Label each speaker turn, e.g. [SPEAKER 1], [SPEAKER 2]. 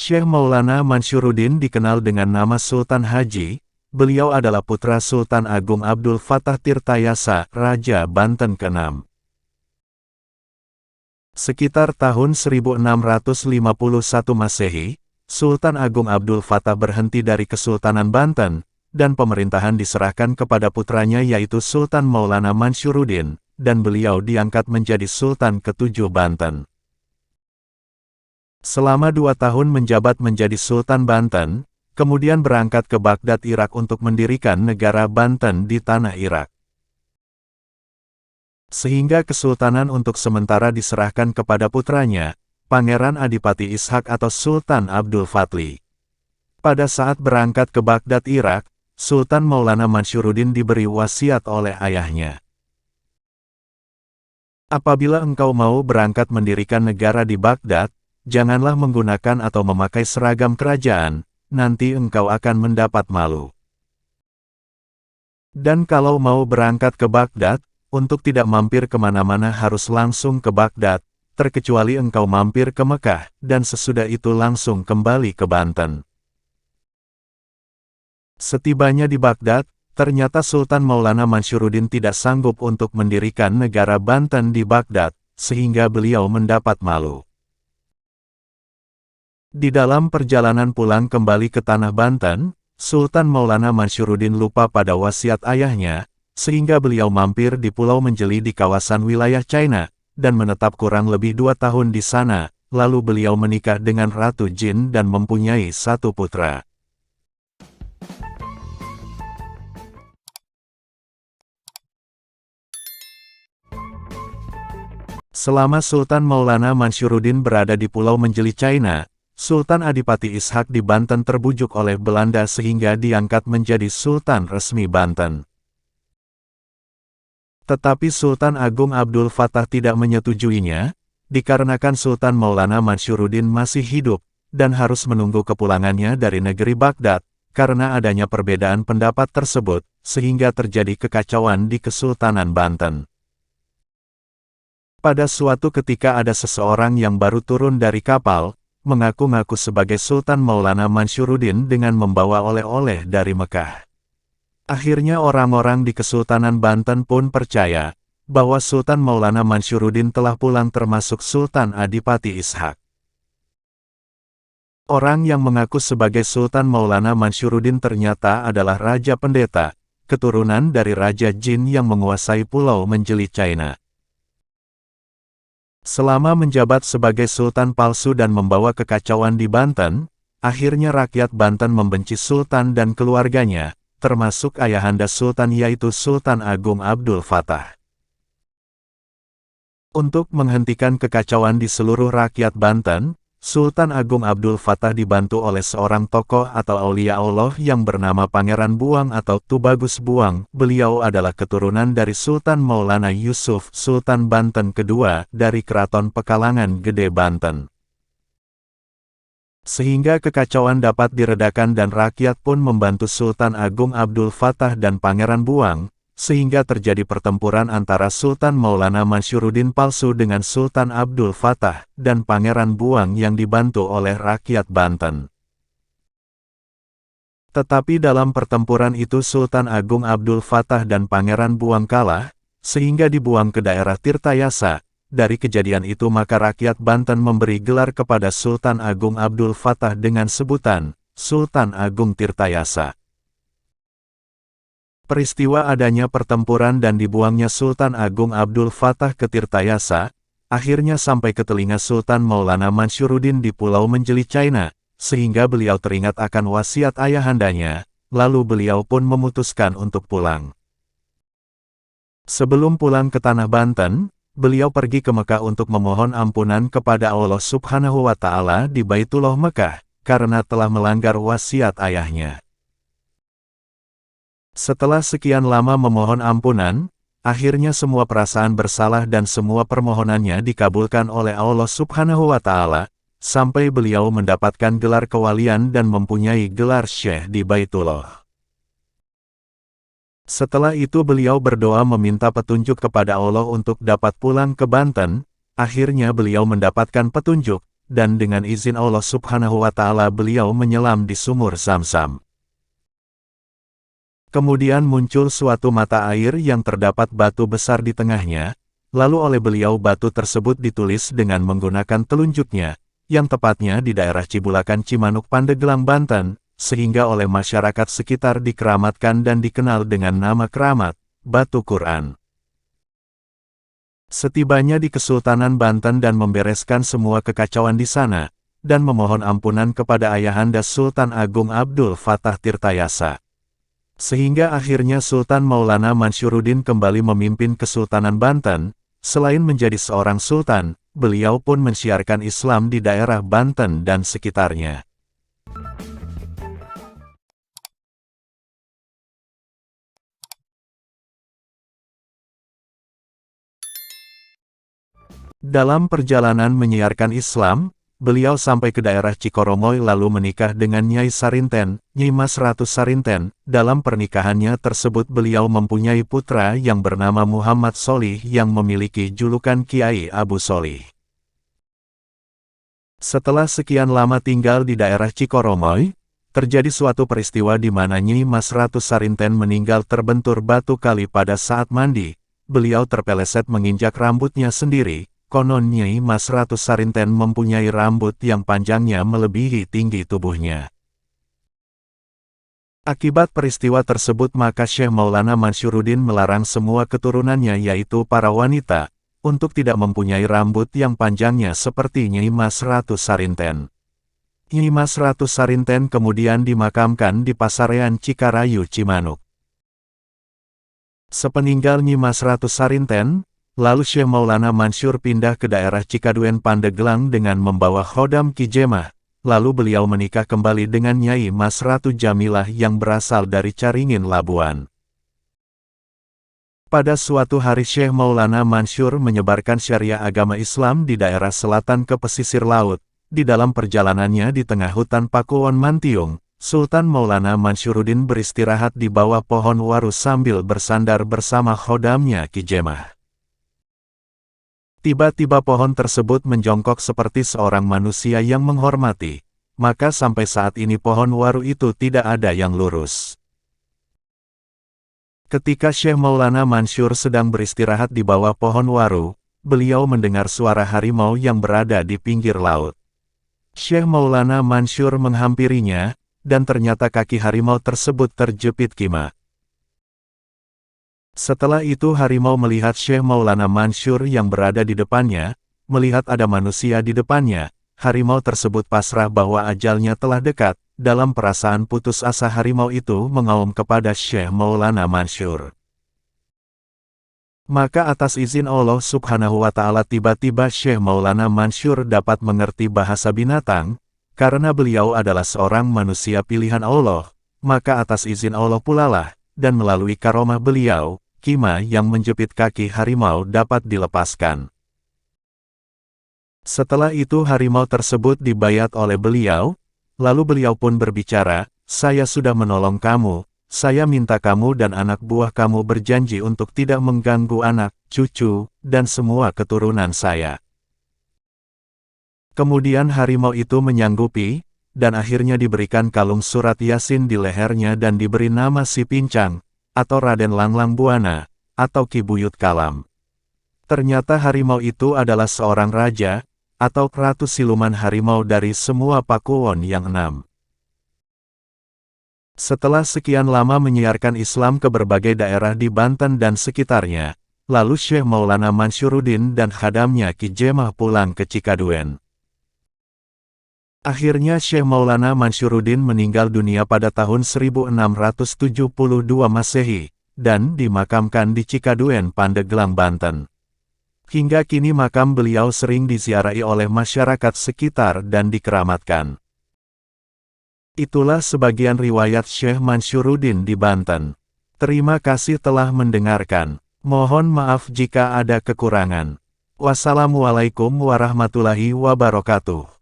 [SPEAKER 1] Syekh Maulana Mansyuruddin dikenal dengan nama Sultan Haji. Beliau adalah putra Sultan Agung Abdul Fattah Tirtayasa, Raja Banten ke-6. Sekitar tahun 1651 Masehi, Sultan Agung Abdul Fattah berhenti dari Kesultanan Banten, dan pemerintahan diserahkan kepada putranya yaitu Sultan Maulana Mansyuruddin, dan beliau diangkat menjadi Sultan ke-7 Banten. Selama 2 tahun menjabat menjadi Sultan Banten, kemudian berangkat ke Baghdad, Irak untuk mendirikan negara Banten di tanah Irak. Sehingga kesultanan untuk sementara diserahkan kepada putranya, Pangeran Adipati Ishak atau Sultan Abdul Fatli. Pada saat berangkat ke Baghdad, Irak, Sultan Maulana Mansyuruddin diberi wasiat oleh ayahnya. Apabila engkau mau berangkat mendirikan negara di Baghdad, janganlah menggunakan atau memakai seragam kerajaan, nanti engkau akan mendapat malu. Dan kalau mau berangkat ke Baghdad, untuk tidak mampir kemana-mana harus langsung ke Baghdad, terkecuali engkau mampir ke Mekah, dan sesudah itu langsung kembali ke Banten. Setibanya di Baghdad, ternyata Sultan Maulana Mansyuruddin tidak sanggup untuk mendirikan negara Banten di Baghdad, sehingga beliau mendapat malu. Di dalam perjalanan pulang kembali ke tanah Banten, Sultan Maulana Mansyuruddin lupa pada wasiat ayahnya, sehingga beliau mampir di Pulau Menjeli di kawasan wilayah China, dan menetap kurang lebih 2 tahun di sana, lalu beliau menikah dengan Ratu Jin dan mempunyai 1 putra. Selama Sultan Maulana Mansyuruddin berada di Pulau Menjeli China, Sultan Adipati Ishak di Banten terbujuk oleh Belanda sehingga diangkat menjadi Sultan resmi Banten. Tetapi Sultan Agung Abdul Fattah tidak menyetujuinya, dikarenakan Sultan Maulana Mansyuruddin masih hidup, dan harus menunggu kepulangannya dari negeri Baghdad, karena adanya perbedaan pendapat tersebut, sehingga terjadi kekacauan di Kesultanan Banten. Pada suatu ketika ada seseorang yang baru turun dari kapal, mengaku-ngaku sebagai Sultan Maulana Mansyuruddin dengan membawa oleh-oleh dari Mekah. Akhirnya orang-orang di Kesultanan Banten pun percaya, bahwa Sultan Maulana Mansyuruddin telah pulang termasuk Sultan Adipati Ishak. Orang yang mengaku sebagai Sultan Maulana Mansyuruddin ternyata adalah Raja Pendeta, keturunan dari Raja Jin yang menguasai Pulau Menjeli China. Selama menjabat sebagai Sultan palsu dan membawa kekacauan di Banten, akhirnya rakyat Banten membenci Sultan dan keluarganya, termasuk ayahanda Sultan yaitu Sultan Agung Abdul Fattah. Untuk menghentikan kekacauan di seluruh rakyat Banten, Sultan Agung Abdul Fattah dibantu oleh seorang tokoh atau aulia Allah yang bernama Pangeran Buang atau Tubagus Buang. Beliau adalah keturunan dari Sultan Maulana Yusuf, Sultan Banten kedua dari Keraton Pekalangan Gede Banten. Sehingga kekacauan dapat diredakan dan rakyat pun membantu Sultan Agung Abdul Fattah dan Pangeran Buang, sehingga terjadi pertempuran antara Sultan Maulana Mansyuruddin palsu dengan Sultan Abdul Fattah dan Pangeran Buang yang dibantu oleh rakyat Banten. Tetapi dalam pertempuran itu Sultan Agung Abdul Fattah dan Pangeran Buang kalah, sehingga dibuang ke daerah Tirtayasa. Dari kejadian itu maka rakyat Banten memberi gelar kepada Sultan Agung Abdul Fattah dengan sebutan Sultan Agung Tirtayasa. Peristiwa adanya pertempuran dan dibuangnya Sultan Agung Abdul Fattah ke Tirtayasa, akhirnya sampai ke telinga Sultan Maulana Mansyuruddin di Pulau Menjeli China, sehingga beliau teringat akan wasiat ayahandanya, lalu beliau pun memutuskan untuk pulang. Sebelum pulang ke tanah Banten, beliau pergi ke Mekah untuk memohon ampunan kepada Allah Subhanahu wa Ta'ala di Baitullah Mekah, karena telah melanggar wasiat ayahnya. Setelah sekian lama memohon ampunan, akhirnya semua perasaan bersalah dan semua permohonannya dikabulkan oleh Allah Subhanahu wa Ta'ala, sampai beliau mendapatkan gelar kewalian dan mempunyai gelar Syekh di Baitullah. Setelah itu beliau berdoa meminta petunjuk kepada Allah untuk dapat pulang ke Banten, akhirnya beliau mendapatkan petunjuk, dan dengan izin Allah Subhanahu wa Ta'ala beliau menyelam di sumur Zam-Zam. Kemudian muncul suatu mata air yang terdapat batu besar di tengahnya, lalu oleh beliau batu tersebut ditulis dengan menggunakan telunjuknya, yang tepatnya di daerah Cibulakan Cimanuk Pandeglang Banten, sehingga oleh masyarakat sekitar dikeramatkan dan dikenal dengan nama keramat, Batu Quran. Setibanya di Kesultanan Banten dan membereskan semua kekacauan di sana, dan memohon ampunan kepada Ayahanda Sultan Agung Abdul Fattah Tirtayasa. Sehingga akhirnya Sultan Maulana Mansyuruddin kembali memimpin Kesultanan Banten. Selain menjadi seorang sultan, beliau pun mensiarkan Islam di daerah Banten dan sekitarnya. Dalam perjalanan menyiarkan Islam, beliau sampai ke daerah Cikoromoy lalu menikah dengan Nyai Sarinten, Nyi Mas Ratu Sarinten. Dalam pernikahannya tersebut beliau mempunyai putra yang bernama Muhammad Solih yang memiliki julukan Kiai Abu Solih. Setelah sekian lama tinggal di daerah Cikoromoy, terjadi suatu peristiwa di mana Nyi Mas Ratu Sarinten meninggal terbentur batu kali pada saat mandi. Beliau terpeleset menginjak rambutnya sendiri. Konon Nyai Mas Ratu Sarinten mempunyai rambut yang panjangnya melebihi tinggi tubuhnya. Akibat peristiwa tersebut maka Syekh Maulana Mansyuruddin melarang semua keturunannya yaitu para wanita, untuk tidak mempunyai rambut yang panjangnya seperti Nyai Mas Ratu Sarinten. Nyai Mas Ratu Sarinten kemudian dimakamkan di Pasarean Cikarayu Cimanuk. Sepeninggal Nyi Mas Ratu Sarinten, lalu Syekh Maulana Mansyur pindah ke daerah Cikaduen Pandeglang dengan membawa khodam Ki Jemah, lalu beliau menikah kembali dengan Nyai Mas Ratu Jamilah yang berasal dari Caringin Labuan. Pada suatu hari Syekh Maulana Mansyur menyebarkan syariah agama Islam di daerah selatan ke pesisir laut. Di dalam perjalanannya di tengah hutan Pakuwon Mantiung, Sultan Maulana Mansyuruddin beristirahat di bawah pohon waru sambil bersandar bersama khodamnya Ki Jemah. Tiba-tiba pohon tersebut menjongkok seperti seorang manusia yang menghormati, maka sampai saat ini pohon waru itu tidak ada yang lurus. Ketika Syekh Maulana Mansyur sedang beristirahat di bawah pohon waru, beliau mendengar suara harimau yang berada di pinggir laut. Syekh Maulana Mansyur menghampirinya, dan ternyata kaki harimau tersebut terjepit kima. Setelah itu harimau melihat Syekh Maulana Mansyur yang berada di depannya, melihat ada manusia di depannya, harimau tersebut pasrah bahwa ajalnya telah dekat. Dalam perasaan putus asa harimau itu mengaum kepada Syekh Maulana Mansyur. Maka atas izin Allah Subhanahu wa Ta'ala tiba-tiba Syekh Maulana Mansyur dapat mengerti bahasa binatang, karena beliau adalah seorang manusia pilihan Allah, maka atas izin Allah pulalah, dan melalui karomah beliau, kima yang menjepit kaki harimau dapat dilepaskan. Setelah itu harimau tersebut dibayat oleh beliau, lalu beliau pun berbicara, "Saya sudah menolong kamu, saya minta kamu dan anak buah kamu berjanji untuk tidak mengganggu anak, cucu, dan semua keturunan saya." Kemudian harimau itu menyanggupi, dan akhirnya diberikan kalung surat Yasin di lehernya dan diberi nama Si Pincang, atau Raden Langlang Buana, atau Ki Buyut Kalam. Ternyata harimau itu adalah seorang raja, atau ratu siluman harimau dari semua Pakuwon yang 6. Setelah sekian lama menyiarkan Islam ke berbagai daerah di Banten dan sekitarnya, lalu Syekh Maulana Mansyuruddin dan khadamnya Ki Jemah pulang ke Cikaduen. Akhirnya Syekh Maulana Mansyuruddin meninggal dunia pada tahun 1672 Masehi, dan dimakamkan di Cikaduen Pandeglang, Banten. Hingga kini makam beliau sering diziarahi oleh masyarakat sekitar dan dikeramatkan. Itulah sebagian riwayat Syekh Mansyuruddin di Banten. Terima kasih telah mendengarkan. Mohon maaf jika ada kekurangan. Wassalamualaikum warahmatullahi wabarakatuh.